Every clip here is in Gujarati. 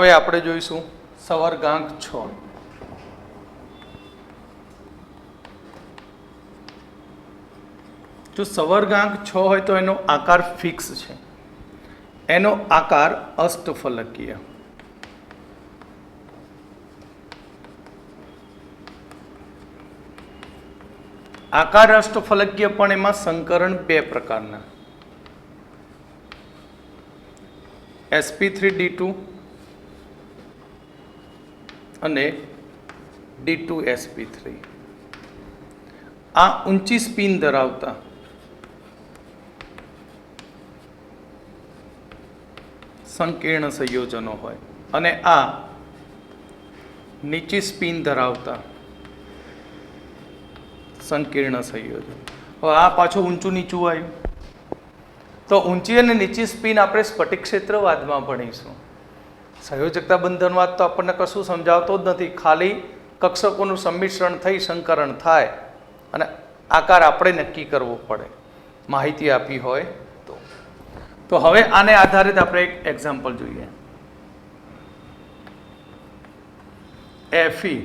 હવે આપણે જોઈશું સવર્ગાંક 6। જો સવર્ગાંક 6 હોય તો એનો આકાર ફિક્સ છે, એનો આકાર અષ્ટફલકીય। આકાર અષ્ટફલકીય પણ એમાં સંકરણ બે પ્રકારના, sp3d2 અને d2sp3। આ ઊંચી સ્પિન ધરાવતા સંકીર્ણ સંયોજનો હોય અને આ નીચી સ્પિન ધરાવતા સંકીર્ણ સંયોજન। હવે આ પાછું ઊંચું નીચું આવ્યું તો ઊંચી અને નીચી સ્પિન આપણે સ્ફટિક ક્ષેત્રવાદમાં ભણીશું। સંયોજકતા બંધનવાદ તો આપણને કશું સમજાવતો જ નથી, ખાલી કક્ષકોનું સંમિશ્રણ થઈ સંકરણ થાય અને આકાર આપણે નક્કી કરવો પડે, માહિતી આપી હોય તો હવે આને આધારિત આપણે એક એક્ઝામ્પલ જોઈએ। Fe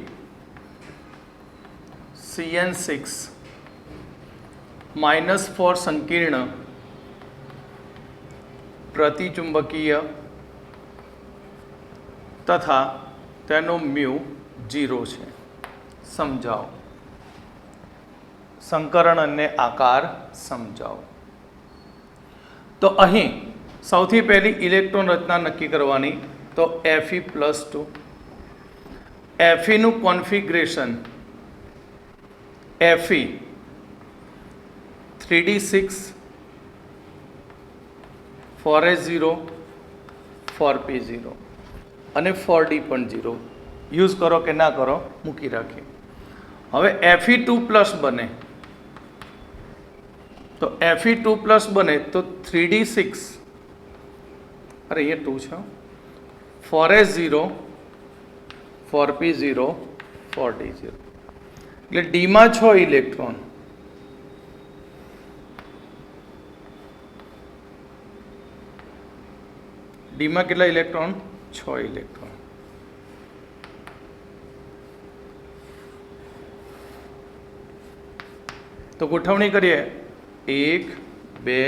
CN6 -4 સંકીર્ણ પ્રતિચુંબકીય તથા તેનો મ્યુ 0 છે। સમજાવો, સંકરણ અને આકાર સમજાવો। તો અહીં સૌથી પહેલી ઇલેક્ટ્રોન રચના નક્કી કરવાની, તો Fe+2। Fe નું configuration Fe 3d6 4s0 4p0 અને 4d પણ 0 યુઝ કરો કે ના કરો મૂકી રાખીએ। હવે Fe2+ બને તો Fe2+ બને તો 3d6 અરે અહીંયા 2 છે 4s0 4p0 4d0 એટલે ડીમાં 6 ઇલેક્ટ્રોન, ડીમાં કેટલા ઇલેક્ટ્રોન? 6 ઇલેક્ટ્રોન। તો ગોઠવણી કરીએ 1 2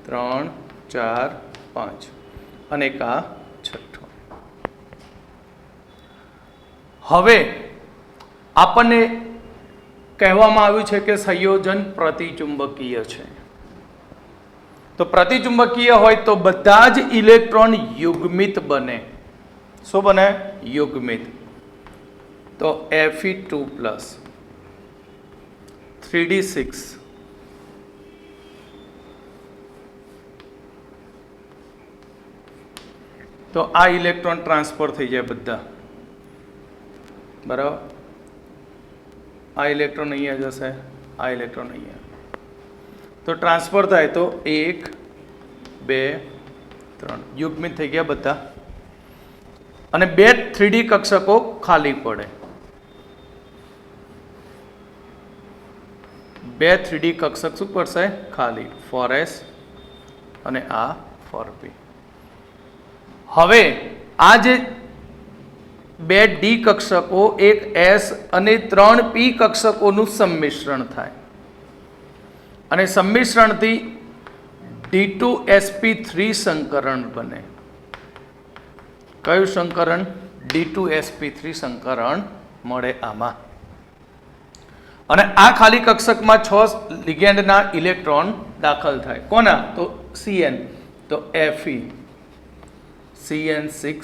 3 4 5 અને એક આ છઠ્ઠો। હવે આપણને કહેવામાં આવ્યું છે કે સંયોજન પ્રતિચુંબકીય છે, તો પ્રતિચુંબકીય હોય તો બધા જ ઇલેક્ટ્રોન યુગ્મિત બને। શું બને? યુગ્મિત। તો Fe2+ 3d6 તો આ ઇલેક્ટ્રોન ટ્રાન્સફર થઈ જાય બધા, બરાબર। આ ઇલેક્ટ્રોન અહીંયા જશે, આ ઇલેક્ટ્રોન અહીંયા, તો ટ્રાન્સફર થાય તો 1 2 3 યુગ્મિત થઈ ગયા બધા અને 2 3D કક્ષકો ખાલી પડે, 2 3D કક્ષક શું પડશે? ખાલી, 4s અને આ 4p। હવે આ જે 2 D કક્ષકો, એક S અને 3 P કક્ષકોનું સંમિશ્રણ થાય અને સંમિશ્રણથી D2sp3 સંકરણ બને। કયું સંકરણ? D2sp3 સંકરણ મળે આમાં। અને આ ખાલી કક્ષકમાં 6 લિગેન્ડના ઇલેક્ટ્રોન દાખલ થાય। કોના? તો Cn, તો Fe CN6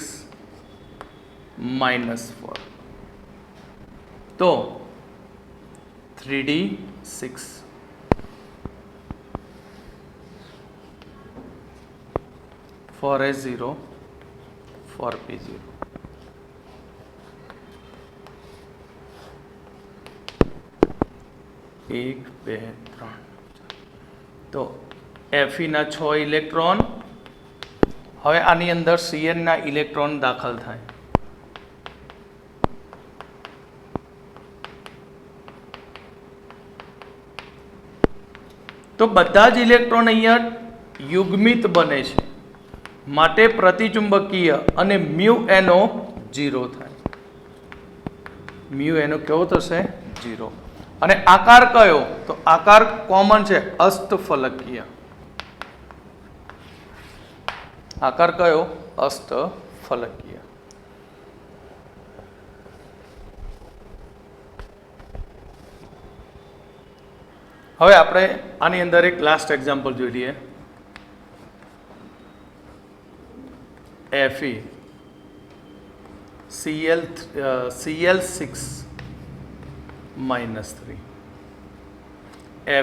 -4 તો 3d6 4s0 4p0 1 2 3 તો Fe ના 6 ઇલેક્ટ્રોન, હવે આની અંદર Cn ના ઇલેક્ટ્રોન દાખલ થાય, તો બધા જ ઇલેક્ટ્રોન અહીંયા યુગ્મિત બને છે। માટે પ્રતિચુંબકીય અને મ્યુ એનો 0 થાય. મ્યુ એનો કેવો થશે? 0. અને આકાર કયો? તો આકાર કોમન છે, અષ્ટફલકીય. આકાર કયો? અષ્ટફલકીય. હવે આપણે આની અંદર એક લાસ્ટ એક્ઝામ્પલ જોઈ લઈએ. Fe Cl6 -3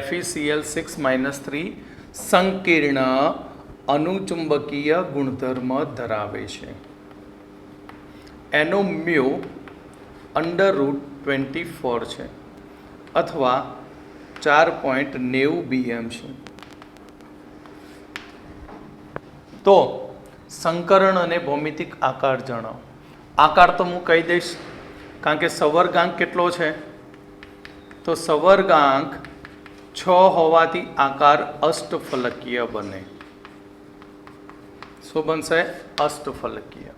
FeCl6 સંકીર્ણ અનુચુંબકીય ગુણધર્મ ધરાવે છે. એનો મ્યુ √24 છે અથવા 4.90 BM છે. તો સંકરણ અને ભૌમિતિક આકાર જણાવો. આકાર તો હું કહી દઈશ, કારણ કે સંવર્ગાંક કેટલો છે? તો સંવર્ગાંક 6 હોવાથી આકાર અષ્ટફલકીય બને. શું બનશે? અષ્ટફલકીય.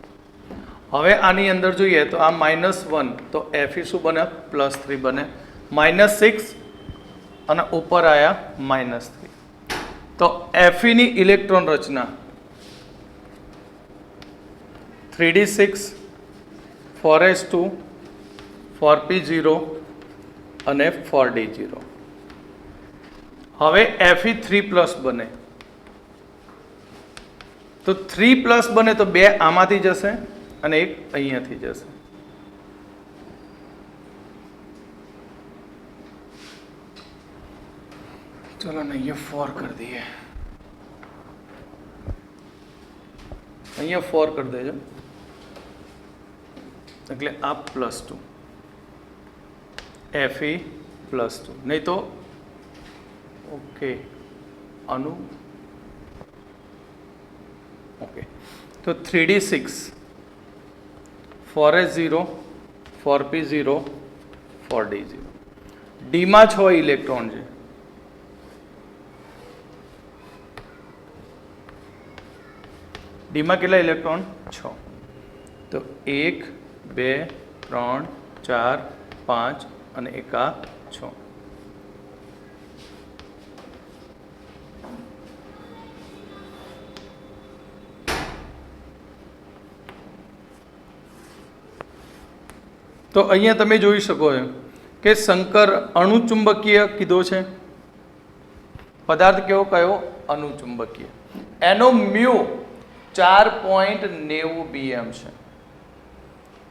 હવે આની અંદર જોઈએ તો આ -1 તો Fe શું બને? +3 બને. -6 અને ઉપર આયા -3. તો Fe ની ઇલેક્ટ્રોન રચના 3d6 4s2 4p0 અને 4d0. હવે Fe 3+ બને. તો 3+ બને તો 2 આમાંથી જશે અને 1 અહીંયાથી જશે. चलो ना ये 4 कर दिए, અહીંયા 4 કરી દેજો એટલે આ +2 Fe +2 નહીં તો ઓકે અનુ ઓકે. તો 3d6 4s0 4p0 4d0. ડીમાં 6 electron છે. ડીમાં કેટલા ઇલેક્ટ્રોન? 6. તો 1 2 3 4 5 અને 1 આ 6. તો અહીંયા તમે જોઈ શકો છો કે શંકર અણુચુંબકીય કીધો છે. પદાર્થ કેવો કયો? અણુચુંબકીય. એનો મ્યુ 4.90 BM છે.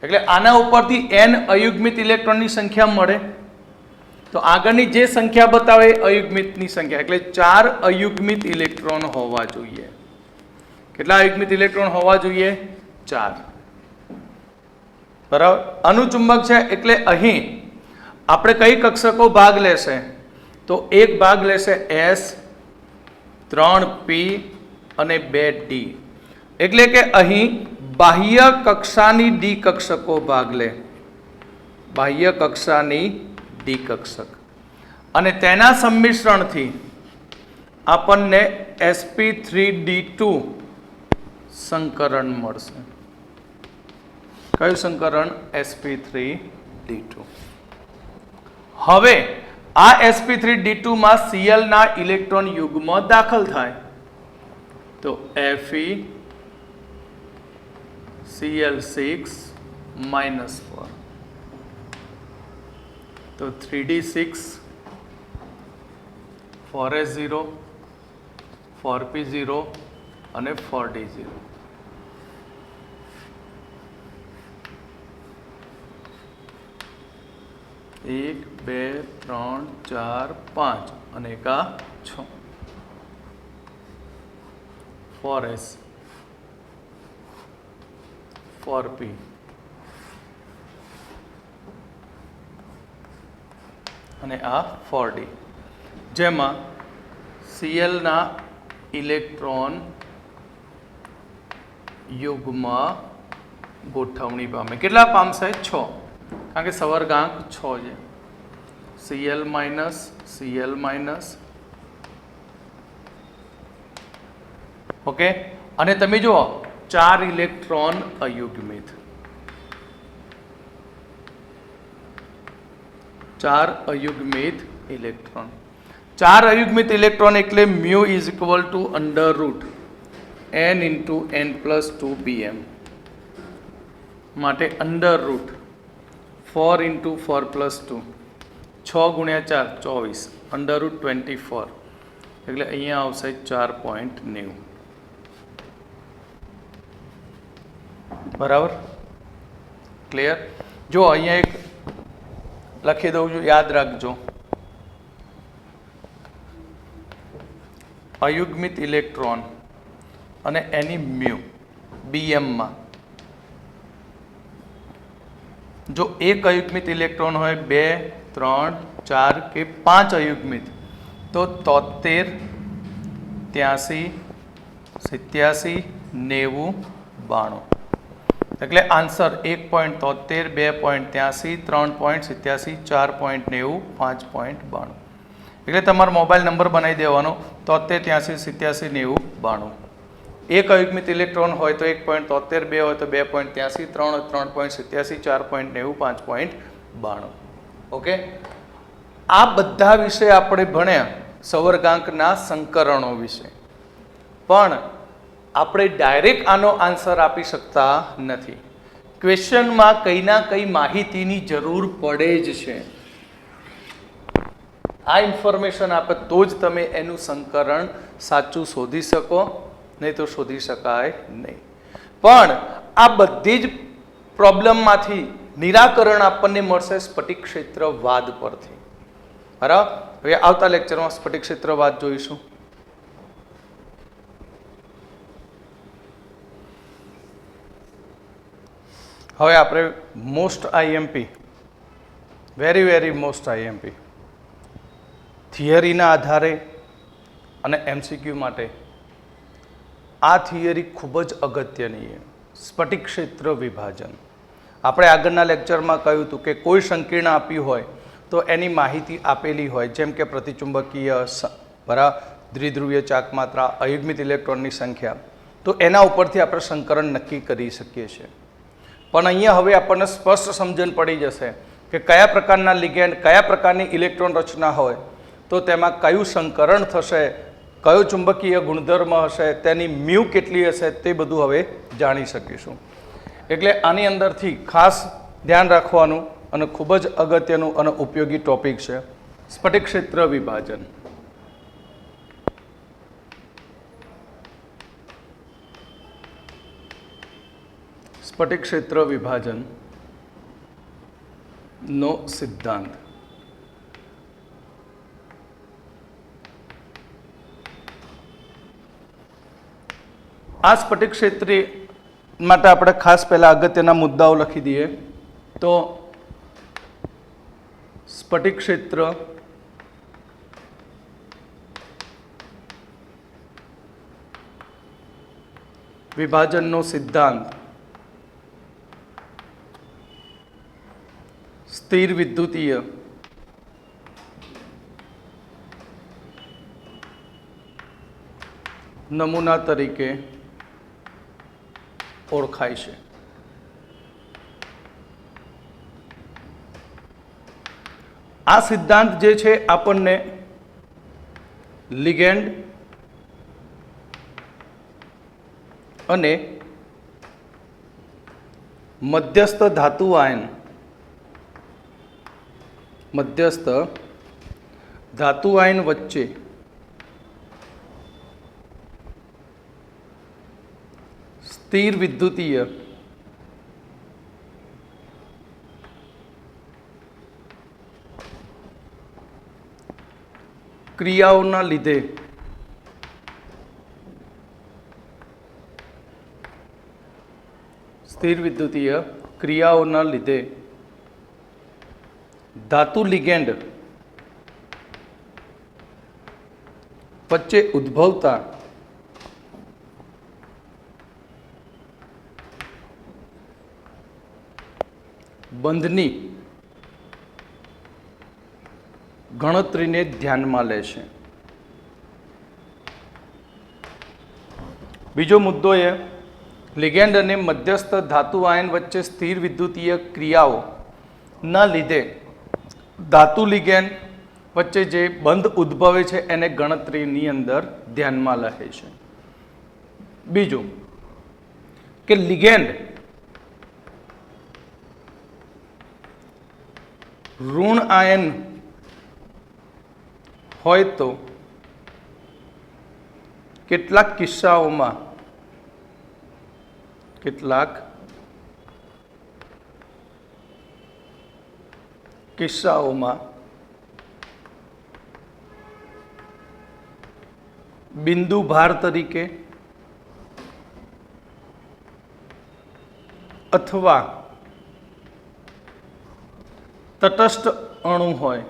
એટલે આના ઉપરથી n અયુગ્મિત ઇલેક્ટ્રોનની સંખ્યા મળે. તો આગળની જે સંખ્યા બતાવે એ અયુગ્મિતની સંખ્યા, એટલે 4 અયુગ્મિત ઇલેક્ટ્રોન હોવા જોઈએ. કેટલા અયુગ્મિત ઇલેક્ટ્રોન હોવા જોઈએ? 4. બરાબર. અનુચુંબક છે એટલે અહીં આપણે કઈ કક્ષકો ભાગ લેશે? તો એક ભાગ લેશે S, 3p અને 2d. એટલે કે અહીં બાહ્ય કક્ષાની ડી કક્ષકો ભાગ લે. બાહ્ય કક્ષાની ડી કક્ષક અને તેના સંમિશ્રણથી આપણને sp3d2 સંકરણ મળશે. કયું સંકરણ? sp3d2. હવે આ sp3d2 માં Cl ના ઇલેક્ટ્રોન યુગ્મ દાખલ થાય. તો Fe Cl6 -4. તો 3d6 4s0 4p0 અને 4d0. એક 2 3 4 5 અને 1 6. 4s 4p અને આ 4d, જેમાં Cl ના ઇલેક્ટ્રોન યુગ્મ ગોઠવણી પામે. કેટલા પામશે? 6, કારણ કે સંવર્ગાંક 6 છે. Cl- Cl- okay. અને તમે જુઓ 4 ઇલેક્ટ્રોન અયુગ્મિત, 4 અયુગ્મિત ઇલેક્ટ્રોન. 4 અયુગ્મિત ઇલેક્ટ્રોન એટલે mu is equal to under route n into n plus 2bm. માટે અંડર રૂટ 4 ઇન્ટુ 4 પ્લસ 2, 6 ગુણ્યા 4 24, અંડર રૂટ 24, એટલે અહીંયા આવશે 4.90. બરાબર, ક્લિયર? જો અહીંયા એક લખી દઉં છું, યાદ રાખજો. અયુગ્મિત ઇલેક્ટ્રોન અને એની મ્યુ બીએમમાં, જો એક અયુગ્મિત ઇલેક્ટ્રોન હોય, 2, 3, 4 કે 5 અયુગ્મિત, તો 73, 83, 87, 90, 92. એટલે આન્સર 1.73, 2.83, 3.87, 4.90, 5.92. એટલે તમારો મોબાઈલ નંબર બનાવી દેવાનો 73, 83, 87, 90, 92. એક અયુગ્મિત ઇલેક્ટ્રોન હોય તો 1.73, 2 હોય તો 2.83, 3 હોય 3.87, 4.90, 5.92. ઓકે, આ બધા વિશે આપણે ભણ્યા સવર્ગાંકના સંકરણો વિશે, પણ આપણે ડાયરેક્ટ આનો આન્સર આપી શકતા નથી. ક્વેશ્ચનમાં કંઈ ના કંઈ માહિતીની જરૂર પડે જ છે. આ ઇન્ફોર્મેશન આપે તો જ તમે એનું સંકરણ સાચું શોધી શકો, નહીં તો શોધી શકાય નહીં. પણ આ બધી જ પ્રોબ્લેમમાંથી નિરાકરણ આપણને મળશે સ્ફટિક ક્ષેત્રવાદ પરથી. બરાબર, હવે આવતા લેક્ચરમાં સ્ફટિક ક્ષેત્રવાદ જોઈશું. હવે આપણે most IMP, very most IMP, થિયરીના આધારે અને એમસીક્યુ માટે આ થિયરી ખૂબ જ અગત્યની છે. સ્ફટિક ક્ષેત્ર વિભાજન આપણે આગળના લેક્ચરમાં કહ્યું હતું કે કોઈ સંકીર્ણ આપ્યું હોય તો એની માહિતી આપેલી હોય, જેમ કે પ્રતિચુંબકીય દ્વિધ્રુવીય ચાકમાત્રા, અયુગ્મિત ઇલેક્ટ્રોનની સંખ્યા, તો એના ઉપરથી આપણે સંકરણ નક્કી કરી શકીએ છીએ. પણ અહીંયા હવે આપણને સ્પષ્ટ સમજણ પડી જશે કે કયા પ્રકારના લિગેન્ડ, કયા પ્રકારની ઇલેક્ટ્રોન રચના હોય તો તેમાં કયું સંકરણ થશે, કયો ચુંબકીય ગુણધર્મ હશે, તેની મ્યુ કેટલી હશે, તે બધું હવે જાણી શકીશું. એટલે આની અંદરથી ખાસ ધ્યાન રાખવાનું અને ખૂબ જ અગત્યનું અને ઉપયોગી ટોપિક છે સ્ફટિક ક્ષેત્ર વિભાજન. સ્ફટિક ક્ષેત્ર વિભાજન નો સિદ્ધાંત. આ સ્ફટિક ક્ષેત્ર માટે આપણે ખાસ પહેલા અગત્યના મુદ્દાઓ લખી દઈએ તો સ્ફટિક ક્ષેત્ર વિભાજનનો સિદ્ધાંત સ્થિર વિદ્યુતીય નમૂના તરીકે ઓળખાય છે. આ સિદ્ધાંત જે છે આપણને લિગેન્ડ અને મધ્યસ્થ ધાતુ આયન, મધ્યસ્થ ધાતુ આયન વચ્ચે સ્થિર વિદ્યુતીય ક્રિયાઓના લીધે સ્થિર વિદ્યુતીય ક્રિયાઓના લીધે ધાતુ લિગેન્ડ વચ્ચે ઉદ્ભવતા બંધની ગણતરીને ધ્યાનમાં લે છે. બીજો મુદ્દો એ લિગેન્ડ અને મધ્યસ્થ ધાતુ આયન વચ્ચે સ્થિર વિદ્યુતીય ક્રિયાઓના લીધે ધાતુ લિગેન્ડ વચ્ચે જે બંધ ઉદ્ભવે છે એને ગણતરીની અંદર ધ્યાનમાં લે છે. બીજું કે લિગેન્ડ ઋણ આયન હોય તો કેટલાક કિસ્સાઓમાં બિંદુ ભાર તરીકે અથવા તટસ્થ અણુ હોય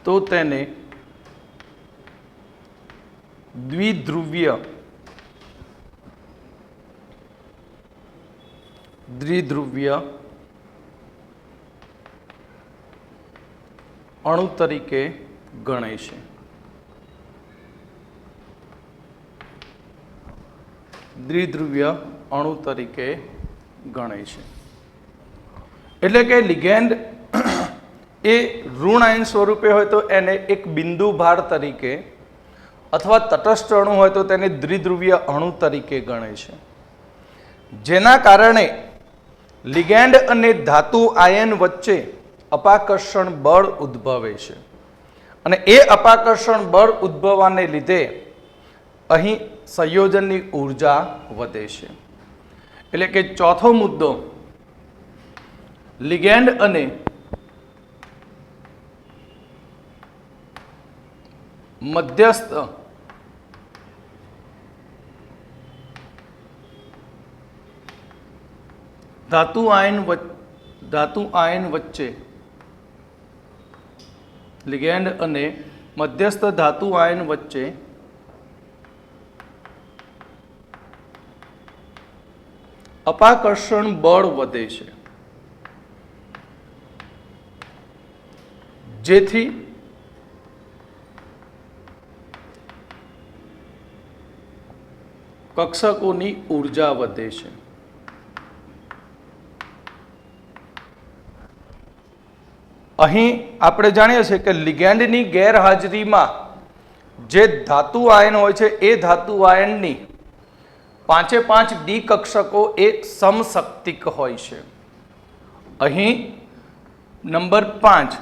તો તેને દ્વિધ્રુવીય અણુ તરીકે ગણે છે. દ્વિધ્રુવીય અણુ તરીકે ગણે છે. એટલે કે લિગેન્ડ એ ઋણ આયન સ્વરૂપે હોય તો એને એક બિંદુ ભાર તરીકે અથવા તટસ્થ અણુ હોય તો તેને દ્વિધ્રુવીય અણુ તરીકે ગણે છે. જેના કારણે લિગેન્ડ અને ધાતુ આયન વચ્ચે અપાકર્ષણ બળ ઉદ્ભવે છે અને એ અપાકર્ષણ બળ ઉદ્ભવવાને લીધે અહીં સંયોજનની ઊર્જા વધે છે. એટલે કે ચોથો મુદ્દો લિગેન્ડ અને મધ્યસ્થ ધાતુ આયન વચ્ચે લિગેન્ડ અને મધ્યસ્થ ધાતુ આયન વચ્ચે અપાકર્ષણ બળ વધે છે, જેથી કક્ષકોની ઊર્જા વધે છે. અહીં આપણે જાણીએ છીએ કે લિગેન્ડની ગેરહાજરીમાં જે ધાતુ આયન હોય છે એ ધાતુ આયનની 5 ડી કક્ષકો એ સમશક્તિક હોય છે. અહીં નંબર 5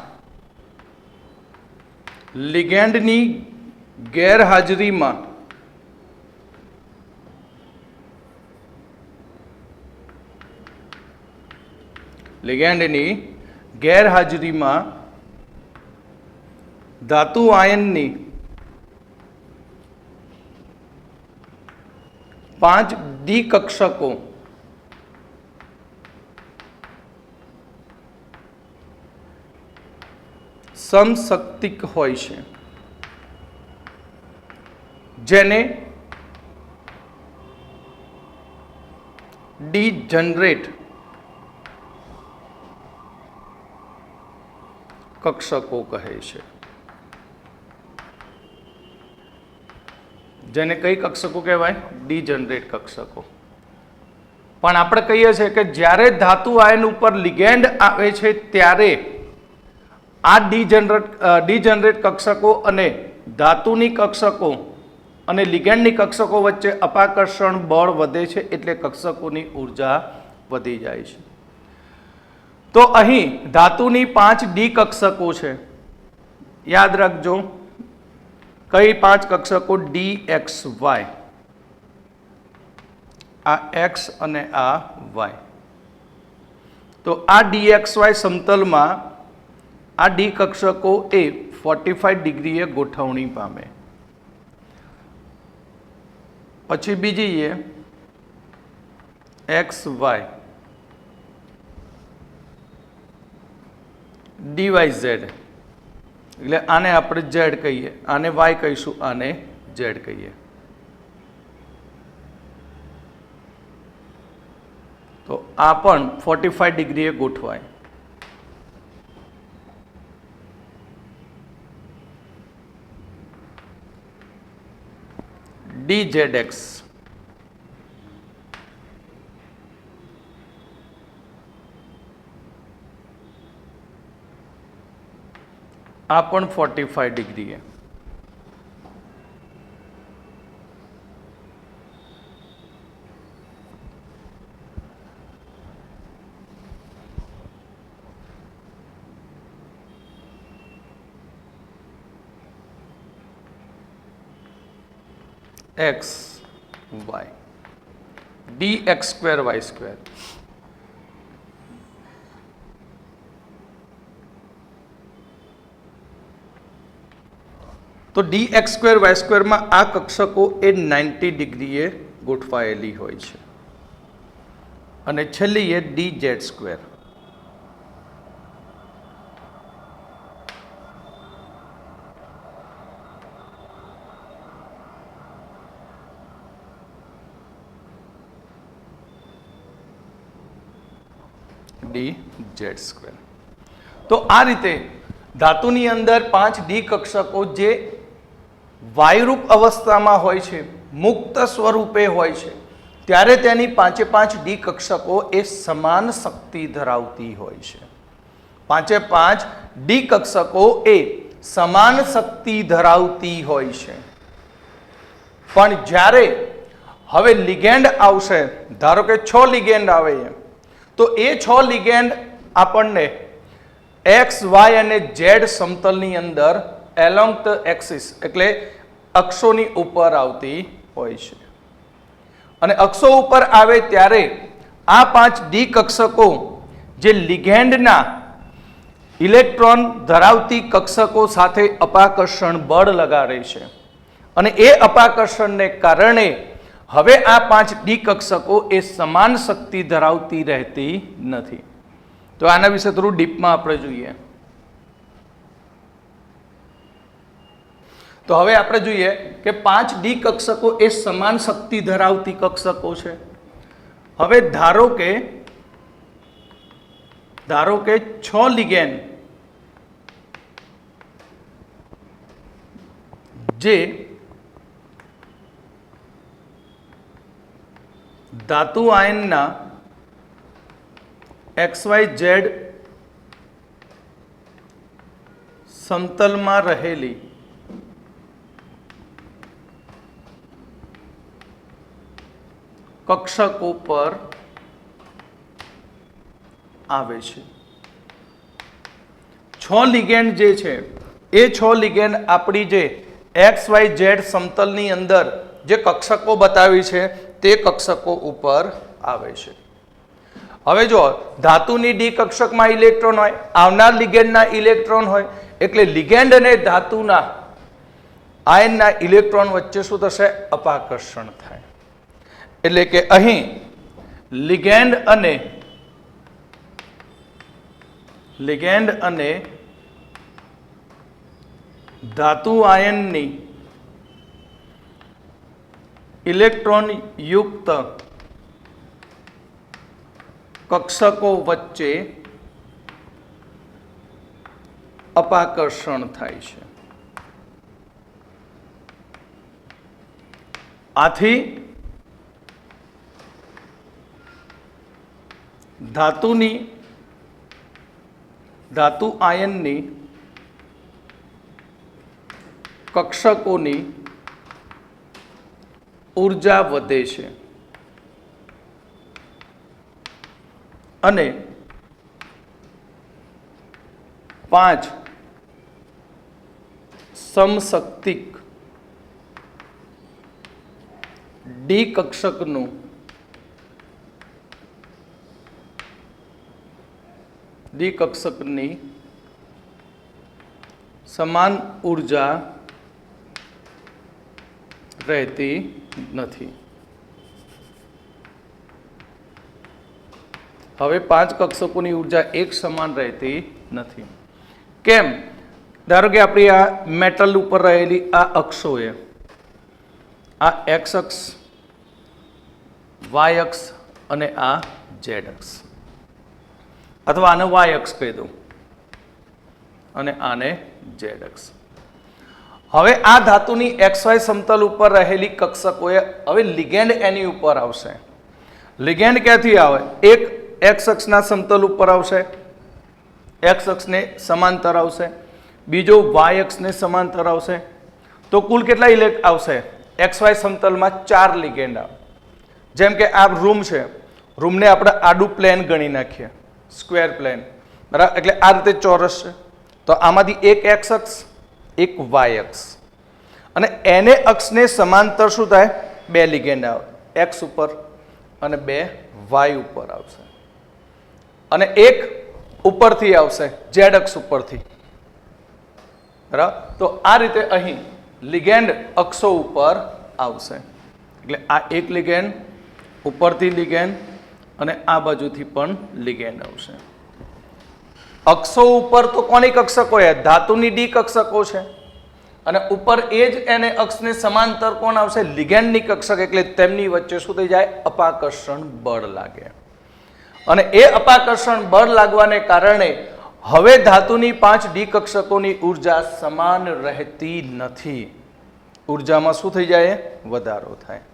લિગેન્ડની ગેરહાજરીમાં ધાતુ આયનની 5 ડી કક્ષકો સમશક્તિક હોય છે, જેને ડીજનરેટ કક્ષકો કહે છે. જેને કઈ કક્ષકો કહેવાય? ડીજનરેટ કક્ષકો. પણ આપણે કહીએ છીએ કે જ્યારે ધાતુ આયન ઉપર લિગેન્ડ આવે છે ત્યારે આ ડીજનરેટ કક્ષકો અને ધાતુની કક્ષકો અને લિગેન્ડની કક્ષકો વચ્ચે અપાકર્ષણ બળ વધે છે, એટલે કક્ષકોની ઊર્જા વધી જાય છે. તો અહીં ધાતુની 5 ડી કક્ષકો છે. યાદ રાખજો કઈ 5 કક્ષકો? ડી એક્સ વાય, આ એક્સ અને આ વાય. તો આ ડી એક્સ વાય સમતલમાં આ ડી કક્ષકો એ 45 ડિગ્રીએ ગોઠવણી પામે. પછી બીજી એ એક્સ વાય ડીવાય ઝેડ, એટલે આને આપણે ઝેડ કહીએ, આને વાય કહીશું, આને ઝેડ કહીએ. તો આ પણ 45 ડિગ્રીએ ગોઠવાય. dZx. આ પણ 45 ડિગ્રીએ. x y dx square y square. તો dx સ્ક્વેર વાય સ્ક્વેરમાં આ કક્ષકો એ 90 ડિગ્રીએ ગોઠવાયેલી હોય છે અને છેલ્લી એ dz સ્ક્વેર. dz square. તો આ રીતે ધાતુની અંદર 5 ડી કક્ષકો જે વાયુરૂપ અવસ્થામાં હોય છે, મુક્ત સ્વરૂપે હોય છે, ત્યારે તેની 5 ડી કક્ષકો એ સમાન શક્તિ ધરાવતી હોય છે. 5 ડી કક્ષકો એ સમાન શક્તિ ધરાવતી હોય છે. પણ જ્યારે હવે લિગેન્ડ આવશે, ધારો કે 6 લિગેન્ડ આવે તો એ 6 લિગેન્ડ આપણને એક્સ વાય અને ઝેડ સમતલની અંદર એલોંગ ધ એક્સિસ એટલે અક્ષોની ઉપર આવતી હોય છે. અને અક્ષો ઉપર આવે ત્યારે આ 5 ડી કક્ષકો જે લિગેન્ડના ઇલેક્ટ્રોન ધરાવતી કક્ષકો સાથે અપાકર્ષણ બળ લગાડે છે અને એ અપાકર્ષણને કારણે હવે આ 5 ડી કક્ષકો એ સમાન શક્તિ ધરાવતી રહેતી નથી. તો આના વિશે થોડું ડીપમાં આપણે જોઈએ. તો હવે આપણે જોઈએ કે 5 ડી કક્ષકો એ સમાન શક્તિ ધરાવતી કક્ષકો છે. હવે ધારો કે 6 લિગેન્ડ જે ધાતુ આયનના XYZ સમતલમાં રહેલી કક્ષકો પર આવે છે. 6 લિગેન્ડ જે છે એ 6 લિગેન્ડ આપણી જે XYZ સમતલની અંદર જે કક્ષકો બતાવી છે તે કક્ષકો ઉપર આવે છે. હવે જો ધાતુની ડી કક્ષકમાં ઇલેક્ટ્રોન હોય, આવનાર લિગેન્ડના ઇલેક્ટ્રોન હોય, એટલે લિગેન્ડ અને ધાતુના આયનના ઇલેક્ટ્રોન વચ્ચે શું થશે? અપાકર્ષણ થાય. એટલે કે અહીં લિગેન્ડ અને ધાતુ આયનની ઇલેક્ટ્રોન યુક્ત કક્ષકો વચ્ચે અપાકર્ષણ થાય છે. આથી ધાતુ આયનની કક્ષકોની ઉર્જા વધે છે અને 5 સમશક્તિક ડી કક્ષકનું ડી કક્ષકની સમાન ઉર્જા રહેતી નથી. હવે 5 કક્ષકોની ઉર્જા એક સમાન રહેતી નથી. કેમ? ધારો કે આપણી આ મેટલ ઉપર રહેલી આ અક્ષો એ આ એક્સ અક્ષ, વાય અક્ષ અને આ ઝેડ અક્ષ, અથવા આને વાય અક્ષ કહી દઉં અને આને ઝેડ અક્ષ. હવે આ ધાતુની XY સમતલ ઉપર રહેલી કક્ષકોએ હવે લિગેન્ડ એની ઉપર આવશે. લિગેન્ડ ક્યાંથી આવે? એક X અક્ષના સમતલ ઉપર આવશે, X અક્ષને સમાંતર આવશે, બીજો Y અક્ષને સમાંતર આવશે. તો કુલ કેટલા આવશે? XY સમતલમાં 4 લિગેન્ડ આવે. જેમ કે આ રૂમ છે, રૂમને આપણે આડું પ્લેન ગણી નાખીએ, સ્ક્વેર પ્લેન, બરાબર? એટલે આ રીતે ચોરસ છે. તો આમાંથી એક X અક્ષ, એક Y અક્ષ, અને એને અક્ષને સમાંતર શું થાય? 2 લિગેન્ડ આવે, X ઉપર અને 2 Y ઉપર આવશે, અને એક ઉપરથી આવશે, Z અક્ષ ઉપરથી, બરાબર? તો આ રીતે અહીં લિગેન્ડ અક્ષો ઉપર આવશે. એટલે આ એક લિગેન્ડ, ઉપરથી લિગેન્ડ, અને આ બાજુથી પણ લિગેન્ડ આવશે. અક્ષો ઉપર તો કોની કક્ષકો? ધાતુની ડી કક્ષકો છે, અને ઉપર એ જ એને અક્ષને સમાંતર કોણ આવશે? લિગેન્ડની કક્ષક. એટલે તેમની વચ્ચે શું થઈ જાય? અપાકર્ષણ બળ લાગે. અને એ અપાકર્ષણ બળ લાગવાને કારણે હવે ધાતુની 5 ડી કક્ષકોની ઉર્જા સમાન રહેતી નથી. ઉર્જામાં શું થઈ જાય? વધારો થાય.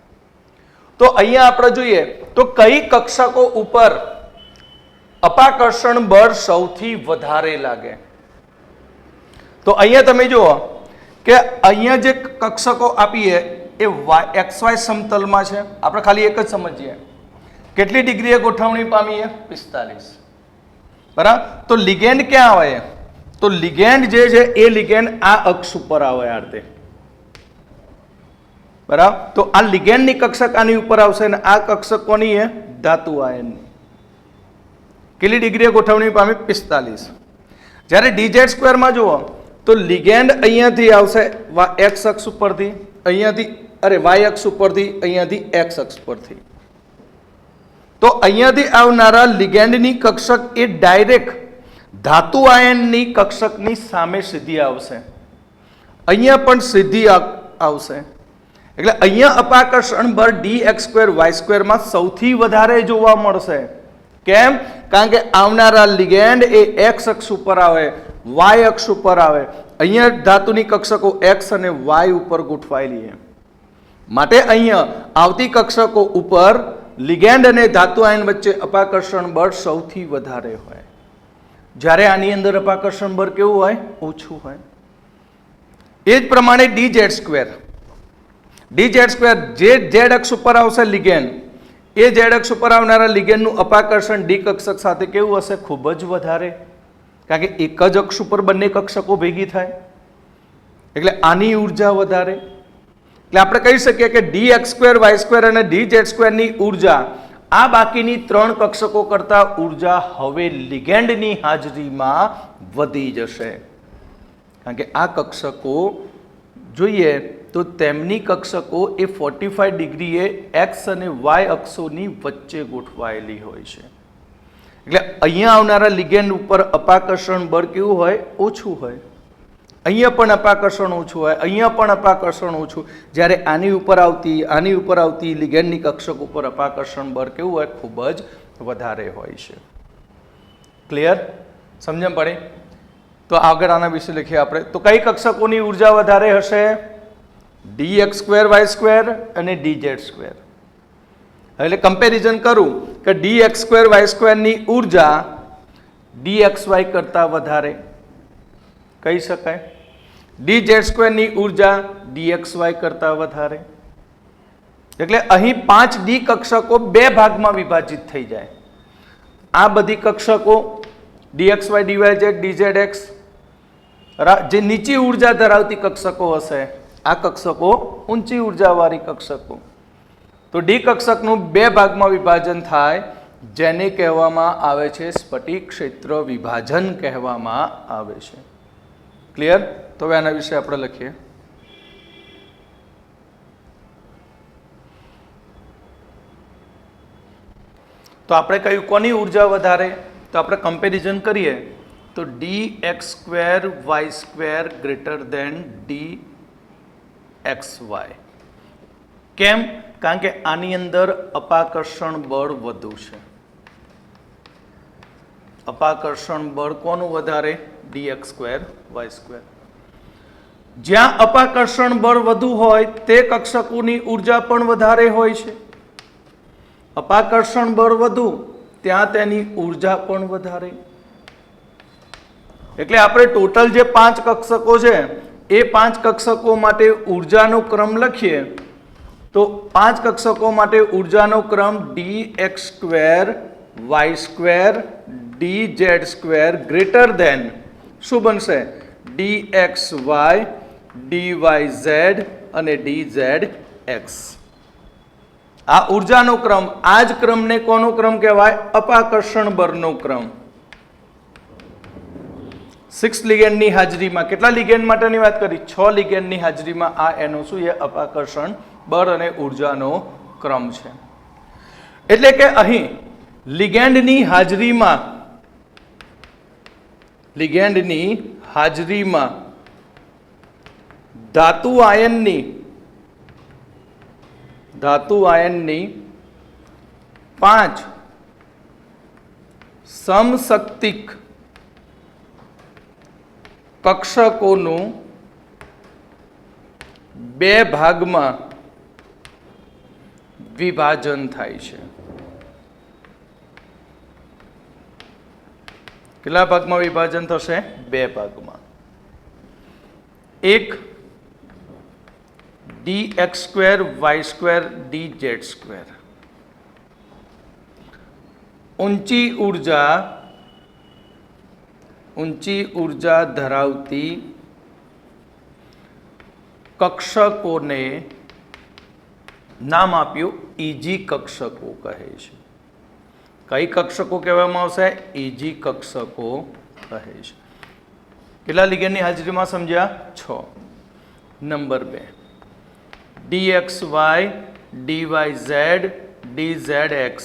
તો અહીંયા આપણે જોઈએ તો કઈ કક્ષકો ઉપર અપાકર્ષણ બળ સૌથી વધારે લાગે? તો અહીંયા તમે જુઓ કે અહીંયા જે કક્ષકો આપીએ એ XY સમતલમાં છે. આપણે ખાલી એક જ સમજીએ, કેટલી ડિગ્રીએ ગોઠવણી પામીએ? 45, બરાબર? તો લિગેન્ડ ક્યાં આવે? તો લિગેન્ડ જે છે એ લિગેન્ડ આ અક્ષ ઉપર આવે આ રીતે, બરાબર? તો આ લિગેન્ડની કક્ષક આની ઉપર આવશે, અને આ કક્ષક કોની છે? ધાતુ આયનની. કેટલી ડિગ્રીએ ગોઠવણી પામી? 45. જ્યારે DZ સ્ક્વેરમાં જુઓ તો લિગેન્ડ અહીંયાથી આવશે X અક્ષ ઉપરથી, અહીંયાથી Y અક્ષ ઉપરથી, અહીંયાથી X અક્ષ પરથી. તો અહીંયાથી આવનારા લિગેન્ડની કક્ષક એ ડાયરેક્ટ ધાતુ આયનની કક્ષકની સામે સીધી આવશે, અહીંયા પણ સીધી આવશે. એટલે અહીંયા અપાકર્ષણ બળ dx2y2 માં સૌથી વધારે જોવા મળશે. કેમ? કારણ કે આવનારા લિગેન્ડ એ X અક્ષ ઉપર આવે, Y અક્ષ ઉપર આવે. અહીંયા ધાતુની કક્ષકો X અને Y ઉપર ગોઠવાયેલી છે, માટે અહીંયા આવતી કક્ષકો ઉપર લિગેન્ડ અને ધાતુ આયન વચ્ચે અપાકર્ષણ બળ સૌથી વધારે હોય. જ્યારે આની અંદર અપાકર્ષણ બળ કેવું હોય? ઓછું હોય. એ જ પ્રમાણે DZ સ્ક્વેર જે Z અક્ષ ઉપર આવશે લિગેન્ડ, એ Z અક્ષ ઉપર આવનારા લિગેન્ડનું અપાકર્ષણ ડી કક્ષક સાથે કેવું હશે? ખૂબ જ વધારે. કારણ કે એક જ અક્ષ ઉપર બંને કક્ષકો ભેગી થાય, એટલે આની ઉર્જા વધારે. એટલે આપણે કહી શકીએ કે dx2y2 અને dz2 ની ઉર્જા આ બાકીની 3 કક્ષકો કરતા ઉર્જા હવે લિગેન્ડની હાજરીમાં વધી જશે. કારણ કે આ કક્ષકો જોઈએ તો તેમની કક્ષકો એ 45 ડિગ્રીએ X અને Y અક્ષોની વચ્ચે ગોઠવાયેલી હોય છે. એટલે અહીંયા આવનારા લિગેન્ડ ઉપર અપાકર્ષણ બળ કેવું હોય? ઓછું હોય. અહીંયા પણ અપાકર્ષણ ઓછું હોય, અહીંયા પણ અપાકર્ષણ ઓછું. જ્યારે આની ઉપર આવતી લિગેન્ડની કક્ષક ઉપર અપાકર્ષણ બળ કેવું હોય? ખૂબ જ વધારે હોય છે. ક્લિયર? સમજણ પડી? તો આગળ આના વિશે લખીએ આપણે. તો કઈ કક્ષકોની ઉર્જા વધારે હશે? dx2y2 અને dz2. એટલે કમ્પેરિઝન કરું કે dx2y2 ની ઉર્જા dxy કરતા વધારે કહી શકાય, dz2 ની ઉર્જા dxy કરતા વધારે. એટલે અહીં 5 ડી કક્ષકો 2 ભાગમાં વિભાજિત થઈ જાય. આ બધી કક્ષકો dxy dyz dzx જે નીચી ઉર્જા ધરાવતી કક્ષકો હશે, આ કક્ષકો ઊંચી ઉર્જાવાળી કક્ષકો. તો ડી કક્ષકનું 2 ભાગમાં વિભાજન થાય, જેને કહેવામાં આવે છે સ્ફટિક ક્ષેત્ર વિભાજન કહેવામાં આવે છે. ક્લિયર? તો હવે આના વિશે આપણે લખીએ. તો આપણે કહ્યું કોની ઉર્જા વધારે? તો આપણે કમ્પેરિઝન કરીએ તો dx2y2 ગ્રેટર ધેન dxy. કેમ? કારણ કે આની અંદર અપાકર્ષણ બળ વધુ છે. અપાકર્ષણ બળ કોનું વધારે? dx2y2. જ્યાં અપાકર્ષણ બળ વધુ હોય તે કક્ષકોની ઉર્જા પણ વધારે હોય છે. અપાકર્ષણ બળ વધુ ત્યાં તેની ઉર્જા પણ વધારે. એટલે આપણે ટોટલ જે 5 કક્ષકો છે એ 5 કક્ષકો માટે ઉર્જાનો ક્રમ લખીએ તો 5 કક્ષકો માટે ઉર્જાનો ક્રમ dx² y² dz² greater than શું બનશે dxy dyz અને dzx. આ ઉર્જાનો ક્રમ, આ જ ક્રમને કોનો ક્રમ કહેવાય? અપાકર્ષણ બળનો ક્રમ. 6 લિગેન્ડની હાજરીમાં, કેટલા લિગેન્ડ માટેની વાત કરી? 6 લિગેન્ડની હાજરીમાં આ એનો શું છે? અપાકર્ષણ બળ અને ઉર્જાનો ક્રમ છે. એટલે કે અહીં લિગેન્ડની હાજરીમાં ધાતુ આયનની 5 સમશક્તિક કક્ષકોનું 2 ભાગમાં વિભાજન થાય છે. કેટલા ભાગમાં વિભાજન થશે? 2 ભાગમાં. એક dx² y² dz². ઊંચી ઉર્જા ધરાવતી કક્ષકોને નામ આપ્યું ઈજી કક્ષકો કહે છે. કઈ કક્ષકો કહેવામાં આવશે? ઈજી કક્ષકો કહે છે. કેટલા લિગેન્ડની હાજરીમાં સમજ્યા? 6. Number 2 dxy dyz dzx.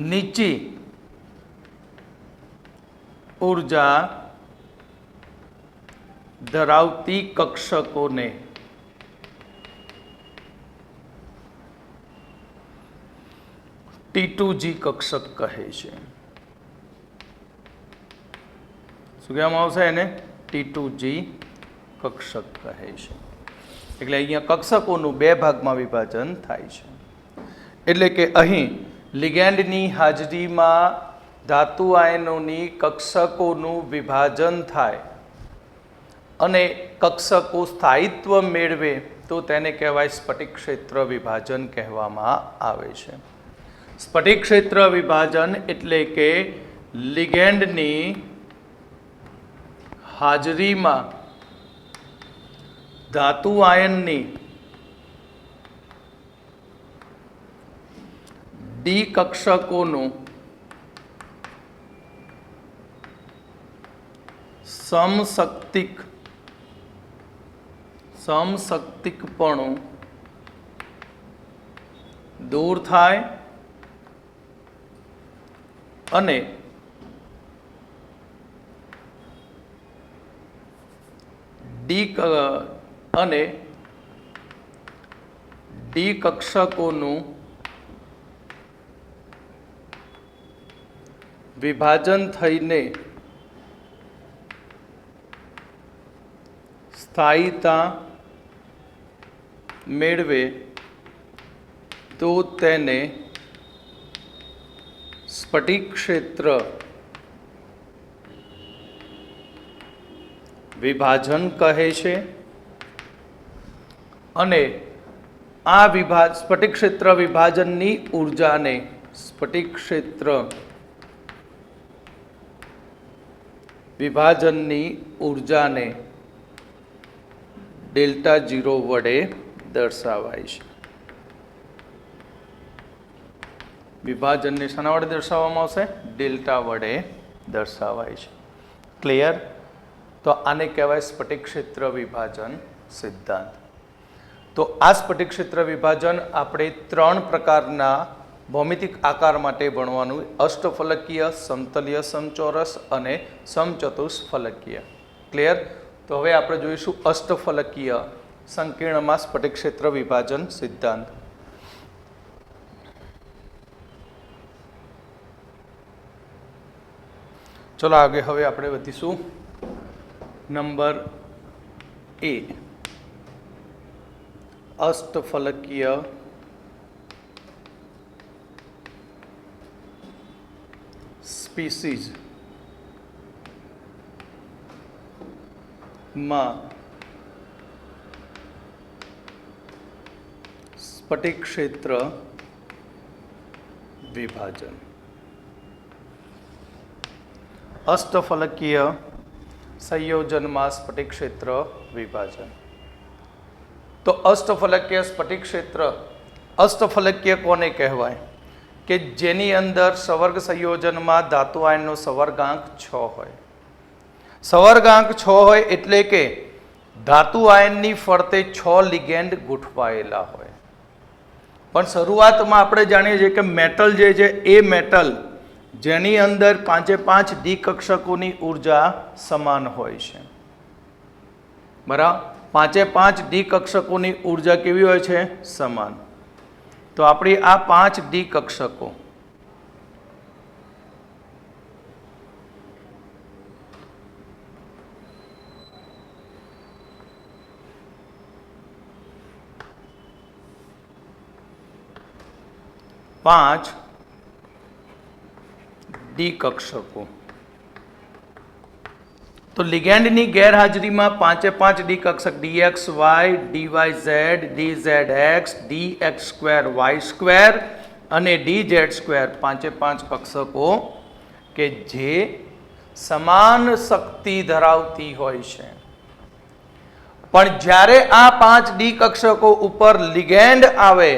નીચી ઉર્જા ધરાવતી કક્ષકોને T2G કક્ષક કહે છે. શું કહેવામાં આવશે એને? T2G કક્ષક કહે છે. એટલે અહીંયા કક્ષકોનું 2 ભાગમાં વિભાજન થાય છે. એટલે કે અહીં લિગેન્ડની હાજરીમાં ધાતુ આયનોની કક્ષકોનું વિભાજન થાય અને કક્ષકો સ્થાયિત્વ મેળવે તો તેને કહેવાય સ્ફટિક ક્ષેત્ર વિભાજન કહેવામાં આવે છે. સ્ફટિક ક્ષેત્ર વિભાજન એટલે કે લિગેન્ડની હાજરીમાં ધાતુ આયનની ડી કક્ષકોનું સમશક્તિકપણું દૂર થાય અને ડી કક્ષકોનું વિભાજન થઈને સ્થાયીતા મેળવે તો તેને સ્ફટિક ક્ષેત્ર વિભાજન કહે છે. અને આ સ્ફટિક ક્ષેત્ર વિભાજનની ઉર્જાને સ્ફટિક ક્ષેત્ર વિભાજનની ઉર્જાને ડેલ્ટા 0 વડે દર્શાવાય છે. વિભાજનને શાના વડે દર્શાવવામાં આવશે? ડેલ્ટા વડે દર્શાવાય છે. ક્લિયર? તો આને કહેવાય સ્ફટિક ક્ષેત્ર વિભાજન સિદ્ધાંત. તો આ સ્ફટિક ક્ષેત્ર વિભાજન આપણે 3 પ્રકારના ભૌમિતિક આકાર માટે ભણવાનું: અષ્ટફલકીય, સમતલીય સમચોરસ અને સમચતુષ્ફલકીય. ક્લિયર? તો હવે આપણે જોઈશું અષ્ટફલકીય સંકીર્ણમાં સ્ફટિક ક્ષેત્ર વિભાજન સિદ્ધાંત. ચલો આગળ હવે આપણે વધીશું નંબર એ અષ્ટફલકીય સ્પીસીઝ માં સ્ફટિક ક્ષેત્ર વિભાજન. અષ્ટફલકીય સંયોજનમાં સ્ફટિક ક્ષેત્ર વિભાજન. તો અષ્ટફલકીય સ્ફટિક ક્ષેત્ર, અષ્ટફલકીય કોને કહેવાય? કે જેની અંદર સવર્ગ સંયોજનમાં ધાતુ આયનનો સવર્ગાંક 6 હોય. સવર્ગાંક 6 હોય એટલે કે ધાતુ આયનની ફરતે 6 લિગેન્ડ ગોઠવાયેલા હોય. પણ શરૂઆતમાં આપણે જાણીએ છીએ કે મેટલ જે છે એ મેટલ જેની અંદર 5 ડી કક્ષકોની ઉર્જા સમાન હોય છે. બરાબર, 5 ડી કક્ષકોની ઉર્જા કેવી હોય છે? સમાન. તો આપણી આ 5 ડી કક્ષકો ડી કક્ષકો. તો લિગેન્ડની ગેરહાજરીમાં 5 ડી કક્ષક dx y dy z dz x dx square y square અને dz સ્ક્વેર 5 કક્ષકો કે જે સમાન શક્તિ ધરાવતી હોય છે. પણ જ્યારે આ 5 ડી કક્ષકો ઉપર લિગેન્ડ આવે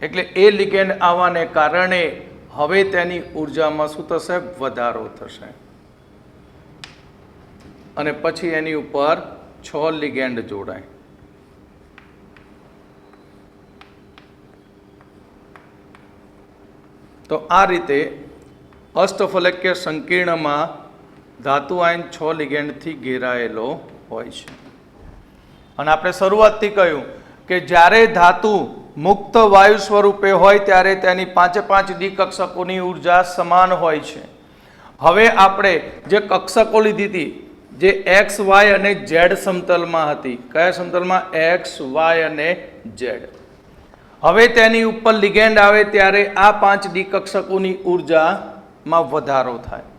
એટલે એ લિગેન્ડ આવવાને કારણે હવે તેની ઉર્જામાં શું થશે? વધારો થશે. અને પછી એની ઉપર 6 લિગેન્ડ જોડાય. તો આ રીતે અષ્ટફલકીય સંકીર્ણમાં ધાતુ આયન 6 લિગેન્ડથી ઘેરાયેલો હોય છે. અને આપણે શરૂઆતથી કહ્યું કે જ્યારે ધાતુ મુક્ત વાયુ સ્વરૂપે હોય ત્યારે તેની 5 ડી કક્ષકોની ઉર્જા સમાન હોય છે. હવે આપણે જે કક્ષકો લીધી હતી જે એક્સ વાય અને ઝેડ સમતલમાં હતી. કયા સમતલમાં? એક્સ વાય અને ઝેડ. હવે તેની ઉપર લિગેન્ડ આવે ત્યારે આ 5 ડી કક્ષકોની ઉર્જામાં વધારો થાય.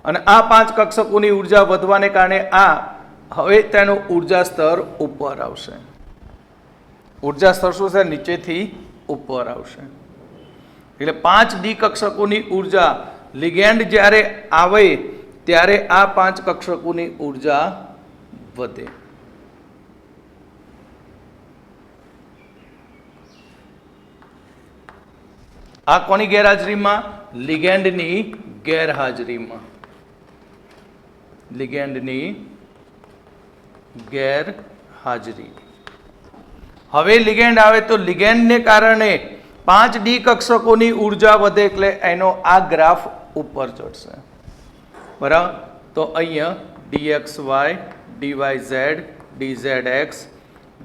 અને આ 5 કક્ષકોની ઉર્જા વધવાને કારણે આ હવે તેનો ઉર્જા સ્તર ઉપર આવશે. ઉર્જા સ્તર શું છે? નીચેથી ઉપર આવશે. એટલે 5 ડી કક્ષકોની ઉર્જા લિગેન્ડ જ્યારે આવે ત્યારે આ 5 કક્ષકોની ઉર્જા વધે. આ કોની ગેરહાજરીમાં? લિગેન્ડની ગેરહાજરીમાં. લિગેન્ડની ગેરહાજરી. હવે લિગેન્ડ આવે તો લિગેન્ડને કારણે 5 ડી કક્ષકોની ઉર્જા વધે એટલે એનો આ ગ્રાફ ઉપર ચડશે. બરાબર, તો અહીંયા dxy dyz dzx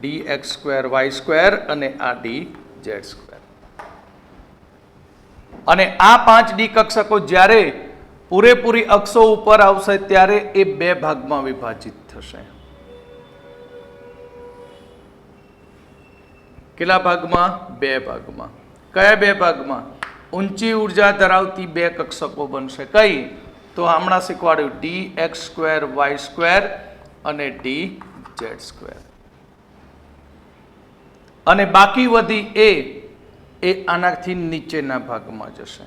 dx square y square અને આ dz સ્ક્વેર. અને આ 5 ડી કક્ષકો જ્યારે પૂરેપૂરી અક્ષો ઉપર આવશે ત્યારે એ 2 ભાગમાં વિભાજિત થશે. કેટલા ભાગમાં? 2 ભાગમાં. કયા 2 ભાગમાં? ઊંચી ઉર્જા ધરાવતી 2 કક્ષકો બનશે. કઈ? તો હમણાં શીખવાડ્યું dx સ્ક્વેર y સ્ક્વેર અને dz સ્ક્વેર. અને બાકી વધી એ આનાથી નીચેના ભાગમાં જશે.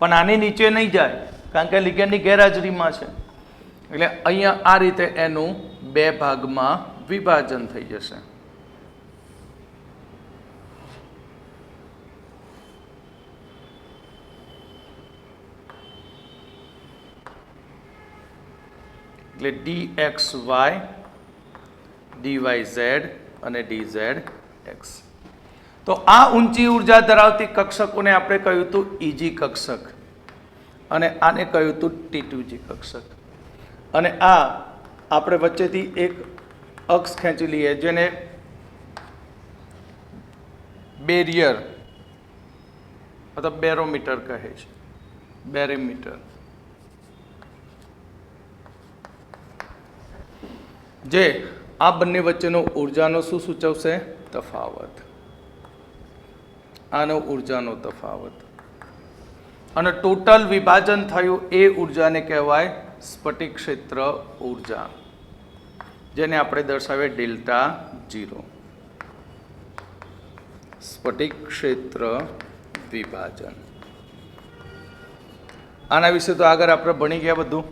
પણ આની નીચે નહીં જાય કારણ કે લિગેન્ડની ગેરહાજરીમાં છે. એટલે અહીંયા આ રીતે એનું 2 ભાગમાં વિભાજન થઈ જશે. એટલે dxy dyz અને dzx. તો આ ઊંચી ઉર્જા ધરાવતી કક્ષકોને આપણે કહ્યું હતું ઈજી કક્ષક અને આને કહ્યું હતું T2G કક્ષક. અને આ આપણે વચ્ચેથી એક અક્ષ ખેંચી લઈએ જેને બેરિયર અથવા બેરોમીટર કહે છે. બેરોમીટર જે આ બંને વચ્ચેનો ઉર્જાનો શું સૂચવશે? તફાવત. આનો ઉર્જાનો તફાવત. અને ટોટલ વિભાજન થયું એ ઉર્જાને કહેવાય સ્ફટિક ક્ષેત્ર ઉર્જા, જેને આપણે દર્શાવીએ ડેલ્ટા 0. સ્ફટિક ક્ષેત્ર વિભાજન. આના વિશે તો આગળ આપણે ભણી ગયા બધું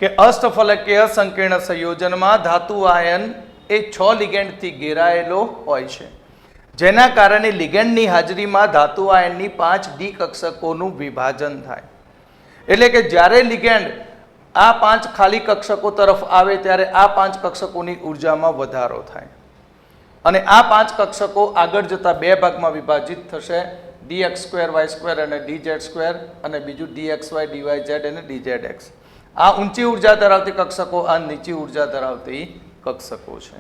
કે અષ્ટફલકીય સંકીર્ણ સંયોજનમાં ધાતુ આયન એ 6 લિગેન્ડથી ઘેરાયેલો હોય છે, જેના કારણે લિગેન્ડની હાજરીમાં ધાતુ આયનની 5 ડી કક્ષકોનું વિભાજન થાય. એટલે કે જ્યારે લિગેન્ડ આ 5 ખાલી કક્ષકો તરફ આવે ત્યારે આ 5 કક્ષકોની ઉર્જામાં વધારો થાય અને આ 5 કક્ષકો આગળ જતા 2 ભાગમાં વિભાજિત થશે, dx2 y2 અને dz2, અને બીજું dxy dyz અને dzx. આ ઊંચી ઉર્જા ધરાવતી કક્ષકો, આ નીચી ઉર્જા ધરાવતી કક્ષકો છે.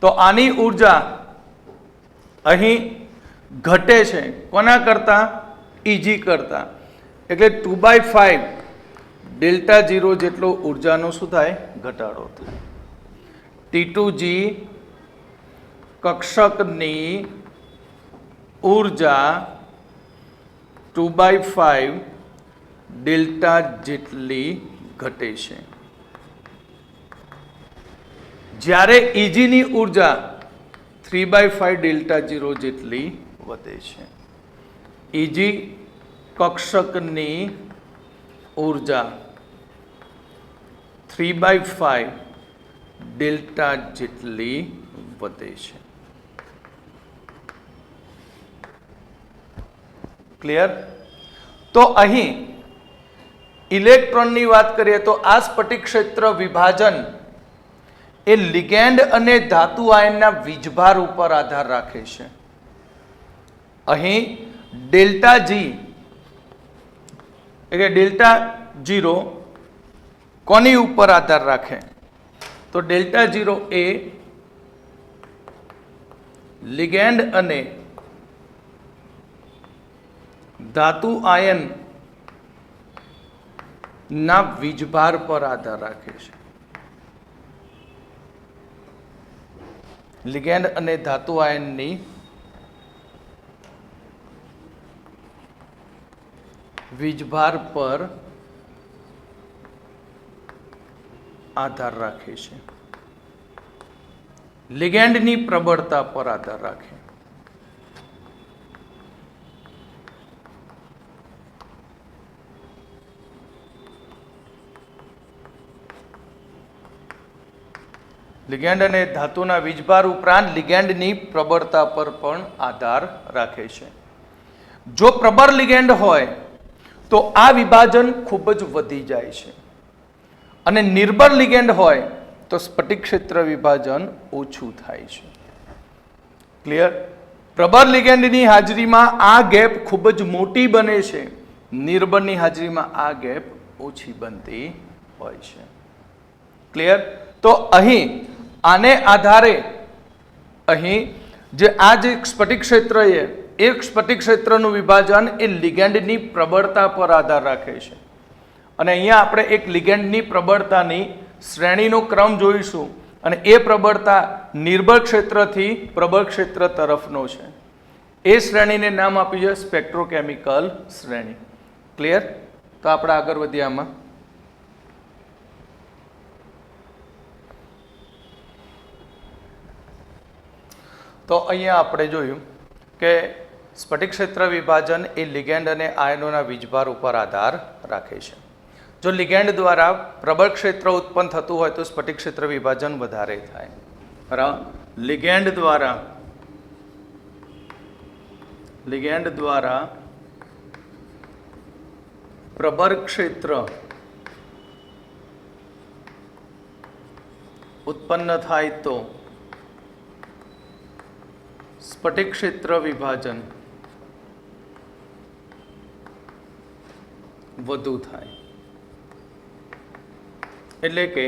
તો આની ઉર્જા અહીં ઘટે છે કોના કરતા? Eg કરતા. એટલે 2/5 ડેલ્ટા 0 જેટલો ઉર્જાનો શું થાય? ઘટાડો થાય. T2g કક્ષકની ઉર્જા 2/5 ડેલ્ટા જેટલી ઘટે છે, જ્યારે Eg ની ઉર્જા 3/5 ડેલ્ટા 0 જેટલી વધે છે. Eg કક્ષકની ઉર્જા 3/5 ડેલ્ટા જેટલી વધે છે. ક્લિયર? તો અહીં ઇલેક્ટ્રોનની વાત કરીએ તો આ સ્ફટિક ક્ષેત્ર વિભાજન એ લિગેન્ડ અને ધાતુ આયનના વીજભાર ઉપર આધાર રાખે છે. અહીં ડેલ્ટા જી એટલે ડેલ્ટા 0 કોની ઉપર આધાર રાખે? તો ડેલ્ટા 0 એ લિગેન્ડ અને ધાતુ આયન ના વીજભાર પર આધાર રાખે છે. લિગેન્ડ અને ધાતુ આયનની વીજભાર પર આધાર રાખે છે. લિગેન્ડની પ્રબળતા પર આધાર રાખે. લિગેન્ડ અને ધાતુના વીજભાર ઉપરાંત લિગેન્ડની પ્રબળતા પર પણ આધાર રાખે છે. જો પ્રબળ લિગેન્ડ હોય તો આ વિભાજન ખૂબ જ વધી જાય છે, અને નિર્બળ લિગેન્ડ હોય તો સ્ફટિક ક્ષેત્ર વિભાજન ઓછું થાય છે. ક્લિયર? પ્રબળ લિગેન્ડની હાજરીમાં આ ગેપ ખૂબ જ મોટી બને છે, નિર્બળની હાજરીમાં આ ગેપ ઓછી બનતી હોય છે. ક્લિયર? તો અહીં આને આધારે અહીં જે આ જે સ્ફટિક ક્ષેત્ર છે, એક સ્ફટિક ક્ષેત્રનું વિભાજન એ લિગેન્ડની પ્રબળતા પર આધાર રાખે છે. અને અહીંયા આપણે એક લિગેન્ડની પ્રબળતાની શ્રેણીનો ક્રમ જોઈશું, અને એ પ્રબળતા નિર્બળ ક્ષેત્રથી પ્રબળ ક્ષેત્ર તરફનો છે. એ શ્રેણીને નામ આપ્યું છે સ્પેક્ટ્રોકેમિકલ શ્રેણી. ક્લિયર? તો આપણે આગળ વધીએ આમાં. તો અહીંયા આપણે જોયું કે સ્ફટિક ક્ષેત્ર વિભાજન એ લિગેન્ડ અને આયનોના વીજભાર ઉપર આધાર રાખે છે. જો લિગેન્ડ દ્વારા પ્રબળ ક્ષેત્ર ઉત્પન્ન થતું હોય તો સ્ફટિક ક્ષેત્ર વિભાજન વધારે થાય. બરાબર? લિગેન્ડ દ્વારા પ્રબળ ક્ષેત્ર ઉત્પન્ન થાય તો સ્ફટિક ક્ષેત્ર વિભાજન વધુ થાય. એટલે કે